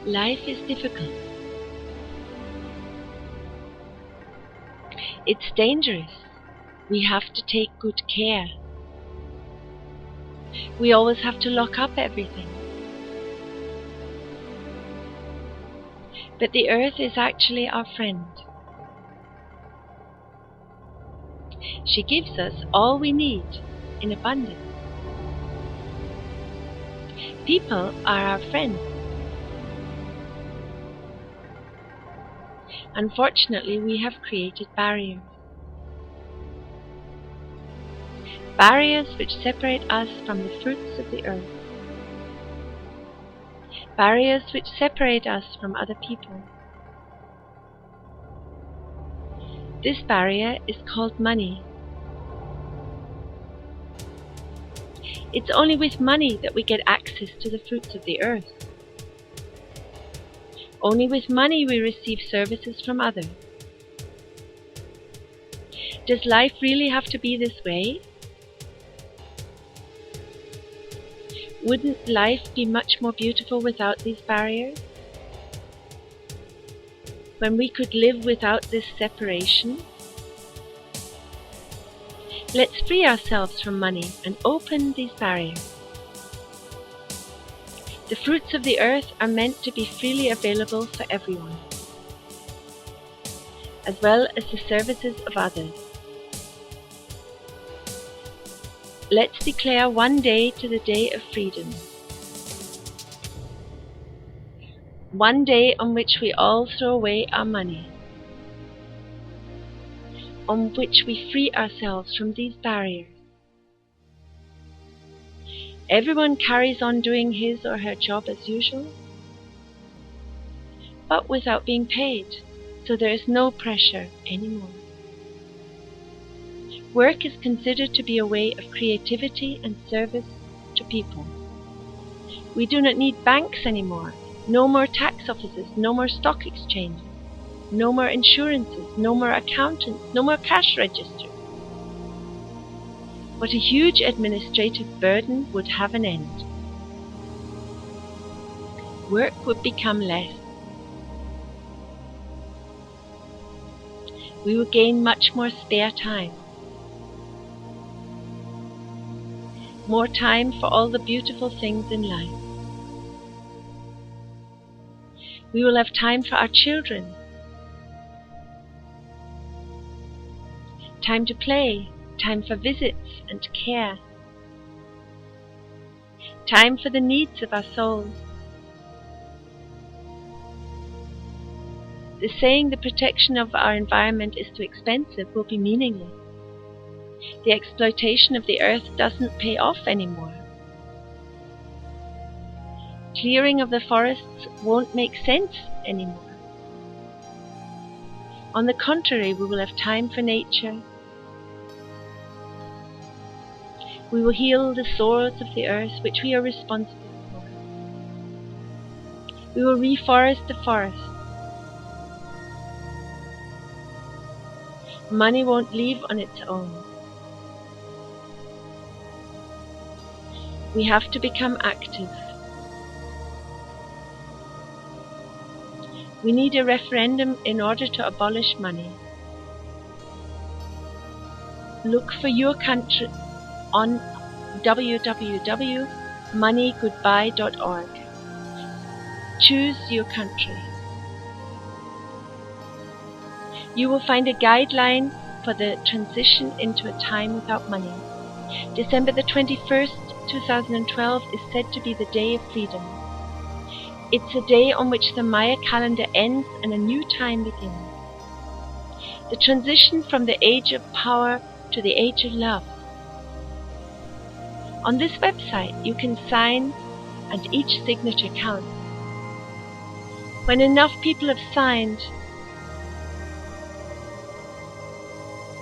Life is difficult. It's dangerous. We have to take good care. We always have to lock up everything. But the earth is actually our friend. She gives us all we need in abundance. People are our friends. Unfortunately, we have created barriers. Barriers which separate us from the fruits of the earth. Barriers which separate us from other people. This barrier is called money. It's only with money that we get access to the fruits of the earth. Only with money we receive services from others. Does life really have to be this way? Wouldn't life be much more beautiful without these barriers? When we could live without this separation? Let's free ourselves from money and open these barriers. The fruits of the earth are meant to be freely available for everyone, as well as the services of others. Let's declare one day to the day of freedom. One day on which we all throw away our money, on which we free ourselves from these barriers. Everyone carries on doing his or her job as usual, but without being paid, so there is no pressure anymore. Work is considered to be a way of creativity and service to people. We do not need banks anymore, no more tax offices, no more stock exchanges, no more insurances, no more accountants, no more cash registers. What a huge administrative burden would have an end. Work would become less. We would gain much more spare time. More time for all the beautiful things in life. We will have time for our children. Time to play. Time for visits and care. Time for the needs of our souls. The saying the protection of our environment is too expensive will be meaningless. The exploitation of the earth doesn't pay off anymore. Clearing of the forests won't make sense anymore. On the contrary, we will have time for nature. We will heal the sores of the earth which we are responsible for. We will reforest the forest. Money won't leave on its own. We have to become active. We need a referendum in order to abolish money. Look for your country on www.moneygoodbye.org. Choose your country. You will find a guideline for the transition into a time without money. December the 21st, 2012 is said to be the day of freedom. It's a day on which the Maya calendar ends and a new time begins. The transition from the age of power to the age of love. On this website, you can sign, and each signature counts. When enough people have signed,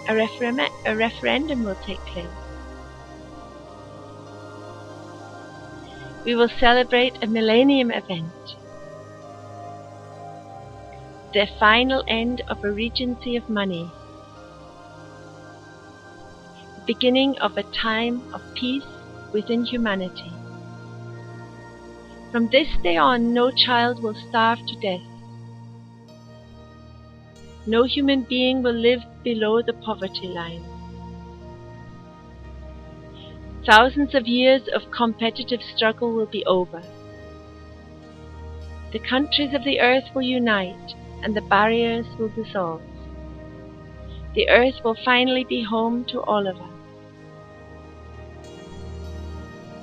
a referendum will take place. We will celebrate a millennium event, the final end of a regency of money, the beginning of a time of peace within humanity. From this day on, no child will starve to death. No human being will live below the poverty line. Thousands of years of competitive struggle will be over. The countries of the earth will unite, and the barriers will dissolve. The earth will finally be home to all of us,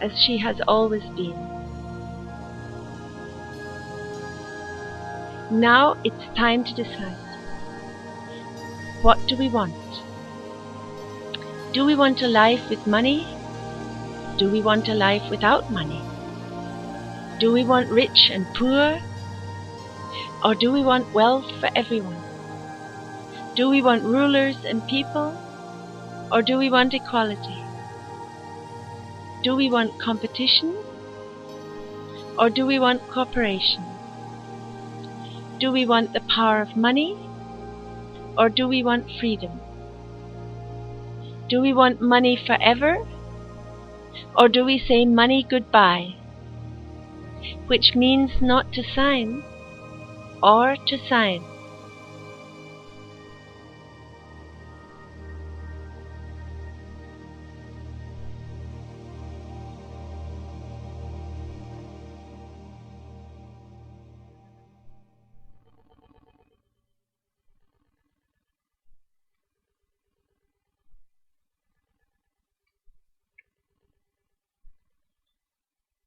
as she has always been. Now it's time to decide. What do we want? Do we want a life with money? Do we want a life without money? Do we want rich and poor? Or do we want wealth for everyone? Do we want rulers and people? Or do we want equality? Do we want competition? Or do we want cooperation? Do we want the power of money? Or do we want freedom? Do we want money forever? Or do we say money goodbye? Which means not to sign or to sign.